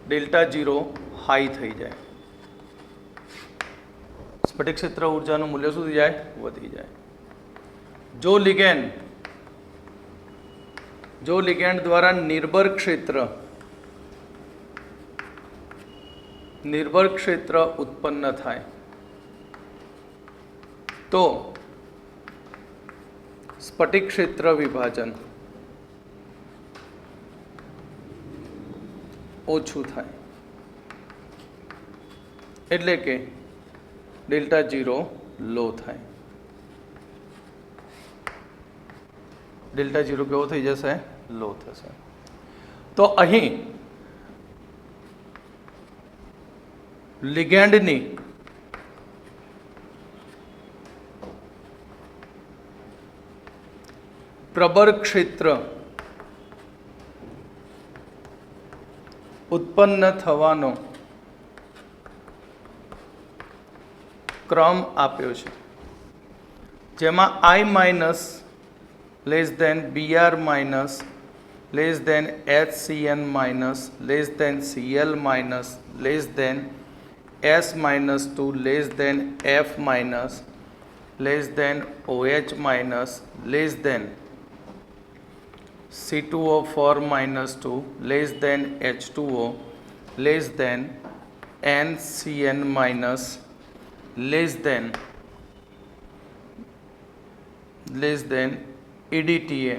ડેલ્ટા 0 હાઈ થઈ જાય. સ્ફટિક ક્ષેત્ર ઉર્જાનું મૂલ્ય શું થઈ જાય? વધી જાય. જો લિગેન્ડ દ્વારા નિર્બળ ક્ષેત્ર निर्भर क्षेत्र उत्पन्न थाय तो स्फटिक क्षेत्र विभाजन ओछું થાય એટલે કે ડેલ્ટા 0 લો થાય. ડેલ્ટા 0 કેવો થઈ જશે? લો થશે. તો અહીં લિગેન્ડની પ્રબળ ક્ષેત્ર ઉત્પન્ન થવાનો ક્રમ આપ્યો છે, જેમાં I minus less than BR minus less than HCN minus less than CL minus less than S minus 2 less than F minus less than OH minus less than C2O4 minus 2 less than H2O less than NCN minus less than EDTA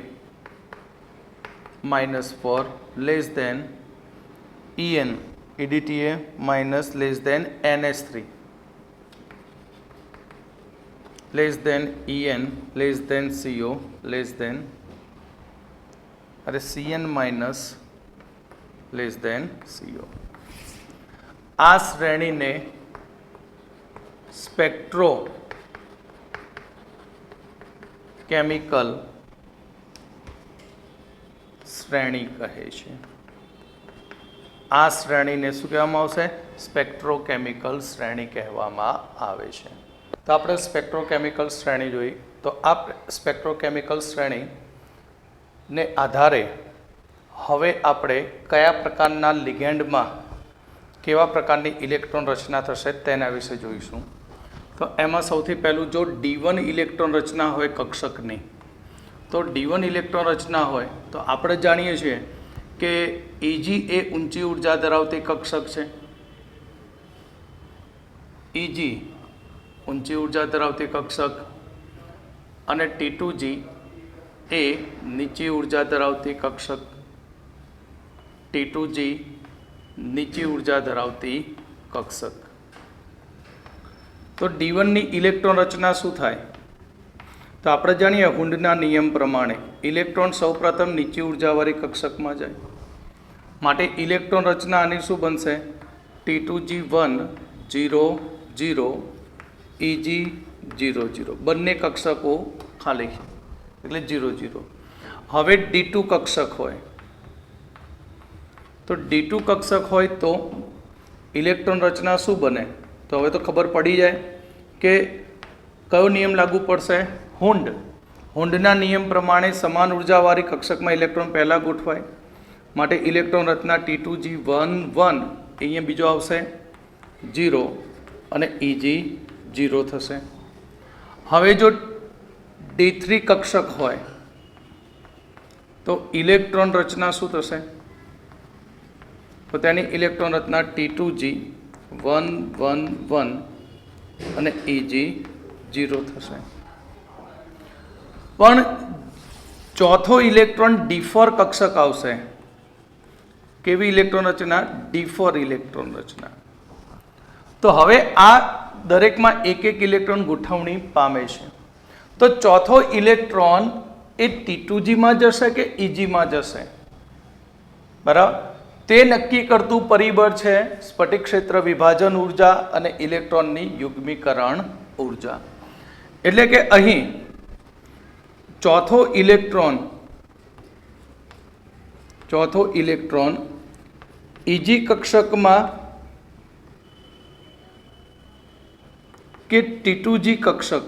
minus 4 less than EN EDTA minus less than NH3 less than EN less than CO less than CN minus less than CO. आ श्रेणी ने स्पेक्ट्रो केमिकल श्रेणी कहे छे. आ श्रेणी ने शुं कहेवामां आवशे? स्पेक्ट्रोकेमिकल श्रेणी कहेवामां आवे छे. तो आपणे स्पेक्ट्रोकेमिकल श्रेणी जोई तो आ स्पेक्ट्रोकेमिकल श्रेणी ने आधारे हवे आपणे कया प्रकारना लिगेंडमां केवा प्रकारनी इलेक्ट्रॉन रचना थशे तेना विषे जोईशुं. तो एमां सौथी पहेलुं जो D1 इलेक्ट्रॉन रचना होय कक्षकनी, तो D1 इलेक्ट्रॉन रचना होय तो आपणे जाणीए छीए के Eg ए ऊंची ऊर्जा धरावती कक्षक छे. Eg ऊंची ऊर्जा धरावती कक्षक अने T2G ए नीची ऊर्जा धरावती कक्षक. T2G नीची ऊर्जा धरावती कक्षक. तो D1 नी इलेक्ट्रॉन रचना शुं थाय? तो आपणे जाणीए हुंडना नियम प्रमाणे इलेक्ट्रॉन सौप्रथम नीची ऊर्जावाળી कक्षकमां जाय. माटे इलेक्ट्रॉन रचना आनी शुं बनशे? T2G1 0 0 Eg 0 0 बंने कक्षको खाली એટલે 0 0. હવે D2 કક્ષક હોય તો D2 કક્ષક હોય તો ઇલેક્ટ્રોન રચના શું બને? તો હવે તો ખબર પડી જાય કે કયો નિયમ લાગુ પડશે? હુંડના નિયમ પ્રમાણે સમાન ઉર્જાવાળી કક્ષકમાં ઇલેક્ટ્રોન પહેલાં ગોઠવાય. માટે ઇલેક્ટ્રોન રચના T2G1 1 અહીંયા બીજો આવશે 0 અને Eg 0 થશે. હવે જો D3 कक्षक होय तो इलेक्ट्रॉन रचना शुं थशे? तो तेनी इलेक्ट्रॉन रचना T2G 1 1 1 अने Eg 0 थशे. पण चौथो इलेक्ट्रॉन D4 कक्षक आवशे. केवी इलेक्ट्रॉन रचना? D4 इलेक्ट्रॉन रचना. तो हवे आ दरेकमां एक एक इलेक्ट्रॉन गोठवणी पामे छे. तो चौथो इलेक्ट्रॉन ए T2G में जशे के Eg में जशे? बराबर. ते नक्की करतुं परिबळ छे स्फटिक क्षेत्र विभाजन ऊर्जा अने इलेक्ट्रॉननी युग्मीकरण ऊर्जा. एटले के અહીં चौथो इलेक्ट्रॉन Eg कक्षक में के T2G कक्षक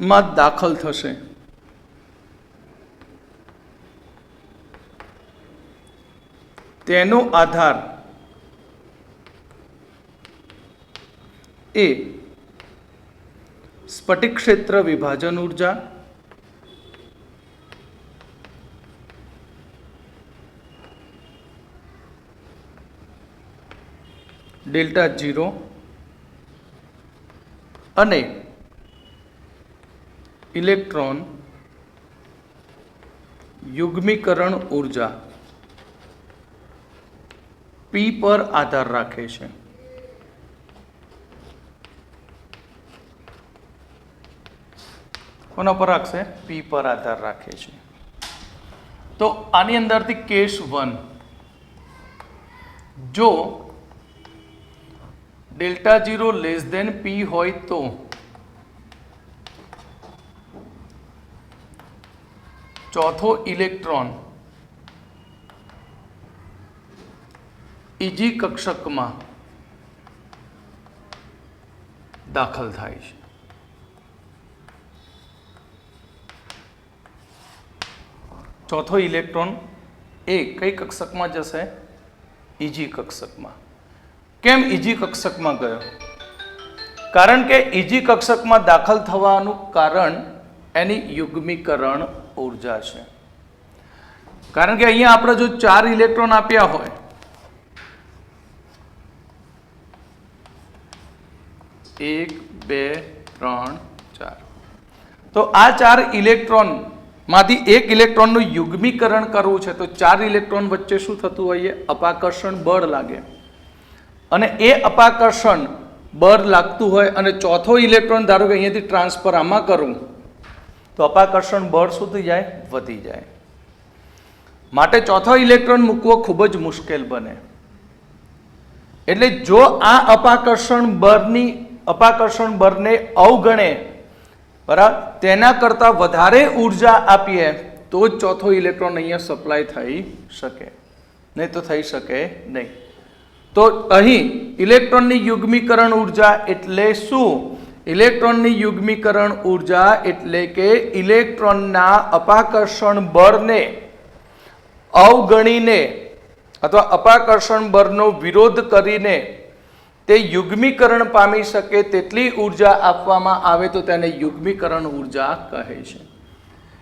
में दाखल थशे. तेनो आधार ए स्फटिक क्षेत्र विभाजन ऊर्जा ડેલ્ટા 0 અને ઇલેક્ટ્રોન યુગ્મીકરણ ઉર્જા P પર આધાર રાખે છે. કોના પર રાખશે? P પર આધાર રાખે છે. તો આની અંદરથી કેસ 1, જો ડેલ્ટા 0 લેસ ધેન P હોય તો ચોથો ઇલેક્ટ્રોન Eg કક્ષકમાં દાખલ થાય છે. ચોથો ઇલેક્ટ્રોન એ કઈ કક્ષકમાં જશે? Eg કક્ષકમાં. કેમ Eg કક્ષકમાં ગયો? કારણ કે Eg કક્ષકમાં દાખલ થવાનું કારણ એની યુગ્મીકરણ ઉર્જા છે. કારણ કે અહીંયા આપણે જો 4 ઇલેક્ટ્રોન આપ્યા હોય, 1 2 3 4, તો આ 4 ઇલેક્ટ્રોન માંથી એક ઇલેક્ટ્રોનનું યુગ્મીકરણ કરવું છે, તો 4 ઇલેક્ટ્રોન વચ્ચે શું થતું હોય? અપાકર્ષણ બળ લાગે. અને એ અપાકર્ષણ બળ લાગતું હોય અને ચોથો ઇલેક્ટ્રોન ધારો કે અહીંયાથી ટ્રાન્સફર આમાં કરું તો અપાકર્ષણ બળ શું થઈ જાય? વધી જાય. માટે ચોથો ઇલેક્ટ્રોન મૂકવો ખૂબ જ મુશ્કેલ બને. એટલે જો આ અપાકર્ષણ બળને અવગણે, બરાબર, તેના કરતાં વધારે ઉર્જા આપીએ તો જ ચોથો ઇલેક્ટ્રોન અહીંયા સપ્લાય થઈ શકે, નહીં તો થઈ શકે નહીં. તો અહીં ઇલેક્ટ્રોનની યુગ્મીકરણ ઉર્જા એટલે શું? ઇલેક્ટ્રોનની યુગ્મીકરણ ઉર્જા એટલે કે ઇલેક્ટ્રોનના અપાકર્ષણ બળને અવગણીને અથવા અપાકર્ષણ બળનો વિરોધ કરીને તે યુગ્મીકરણ પામી શકે તેટલી ઉર્જા આપવામાં આવે તો તેને યુગ્મીકરણ ઉર્જા કહે છે.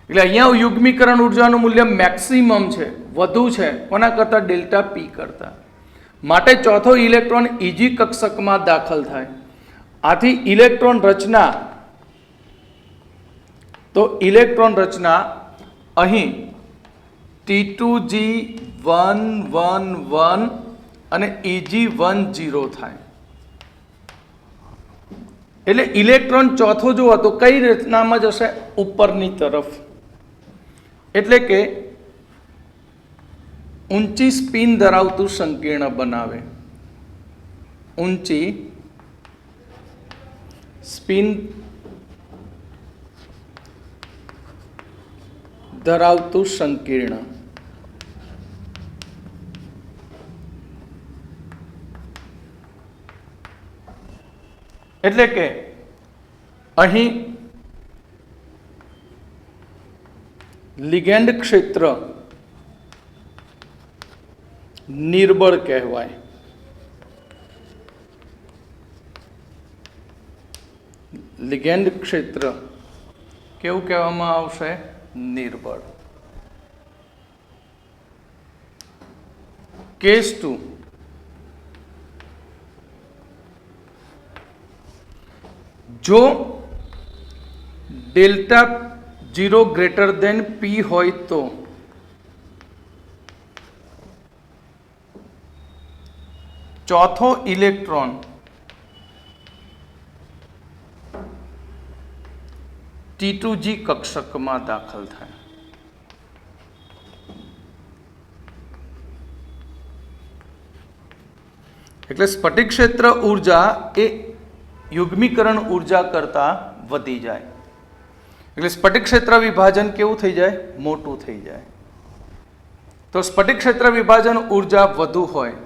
એટલે અહીંયા યુગ્મીકરણ ઉર્જાનું મૂલ્ય મેક્સિમમ છે, વધુ છે કોના કરતાં? ડેલ્ટા P કરતાં. માટે ચોથો ઇલેક્ટ્રોન Eg કક્ષકમાં દાખલ થાય. આથી ઇલેક્ટ્રોન રચના, તો ઇલેક્ટ્રોન રચના અહીં T2G111 અને Eg10 થાય. એટલે ઇલેક્ટ્રોન ચોથો જુઓ તો કઈ રચનામાં જશે? ઉપરની તરફ. એટલે કે ઊંચી સ્પિન ધરાવતું સંકીર્ણ બનાવે. ઊંચી સ્પિન ધરાવતું સંકીર્ણ. એટલે કે અહીં લિગેન્ડ ક્ષેત્ર નિર્બળ કહેવાય. લિગેન્ડ ક્ષેત્ર કેવું કહેવામાં આવશે? નિર્બળ. કેસ 2, જો ડેલ્ટા 0 ગ્રેટર દેન P હોય તો ચોથો ઇલેક્ટ્રોન T2G કક્ષકમાં દાખલ થાય. એટલે સ્ફટિક ક્ષેત્ર ઉર્જા એ યુગ્મીકરણ ઉર્જા કરતાં વધી જાય. એટલે સ્ફટિક ક્ષેત્ર વિભાજન કેવું થઈ જાય? મોટું થઈ જાય. તો સ્ફટિક ક્ષેત્ર વિભાજન ઉર્જા વધુ હોય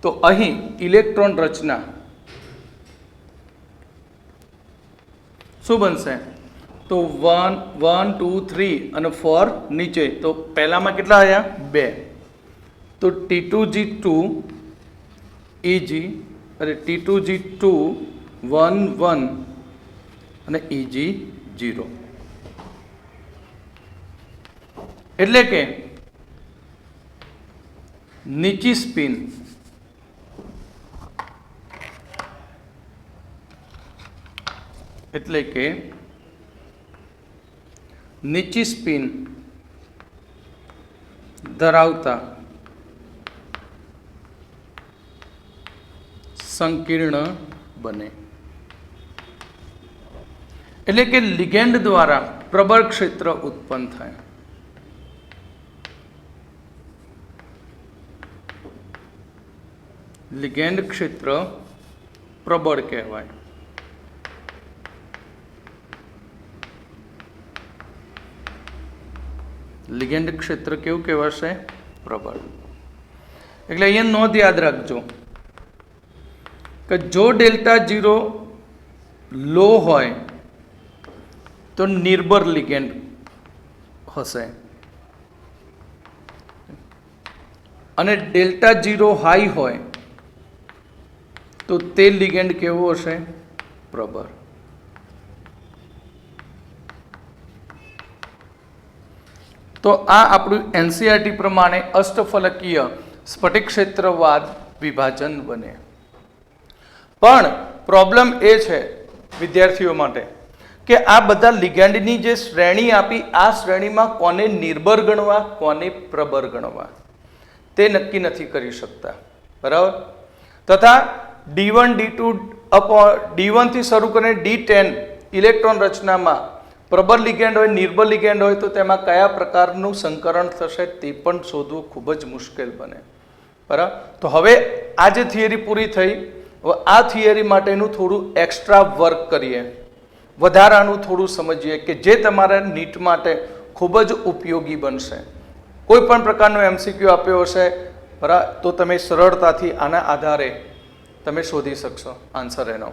તો અહીં ઇલેક્ટ્રોન રચના શું બનશે? તો 1 2 3 અને 4 નીચે. તો પહેલામાં કેટલા આવ્યા? 2. તો T2G2 Eg અને T2G2 1 1 અને Eg0. એટલે કે નીચી સ્પિન એટલે કે નીચી સ્પિન ધરાવતા સંકીર્ણ બને. એટલે કે લિગેન્ડ દ્વારા પ્રબળ ક્ષેત્ર ઉત્પન્ન થાય. લિગેન્ડ ક્ષેત્ર પ્રબળ કહેવાય. લિગેન્ડ ક્ષેત્ર કેવું કહેવાશે? પ્રબળ. એટલે અહીંયા નોંધ યાદ રાખજો કે જો ડેલ્ટા 0 લો હોય તો નિર્બળ લિગેન્ડ હશે અને ડેલ્ટા 0 હાઈ હોય તો તે લિગેન્ડ કેવો હશે? પ્રબળ. તો આ આપણું એનસીઆરટી પ્રમાણે અષ્ટફલકીય સ્ફટિક ક્ષેત્રવાદ વિભાજન બને. પણ પ્રોબ્લેમ એ છે વિદ્યાર્થીઓ માટે કે આ બધા લિગેન્ડની જે શ્રેણી આપી, આ શ્રેણીમાં કોને નિર્બળ ગણવા, કોને પ્રબળ ગણવા તે નક્કી નથી કરી શકતા. બરાબર. તથા D1 D1 થી શરૂ કરીને D10 ઇલેક્ટ્રોન રચનામાં પ્રબળ લિગેન્ડ હોય, નિર્બળ લિગેન્ડ હોય તો તેમાં કયા પ્રકારનું સંકરણ થશે તે પણ શોધવું ખૂબ જ મુશ્કેલ બને. બરાબર. તો હવે આ જે થિયરી પૂરી થઈ, હવે આ થિયરી માટેનું થોડું એક્સ્ટ્રા વર્ક કરીએ, વધારાનું થોડું સમજીએ કે જે તમારા નીટ માટે ખૂબ જ ઉપયોગી બનશે. કોઈ પણ પ્રકારનો MCQ આપ્યો હશે બરાબર તો તમે સરળતાથી આના આધારે તમે શોધી શકશો આન્સર એનો.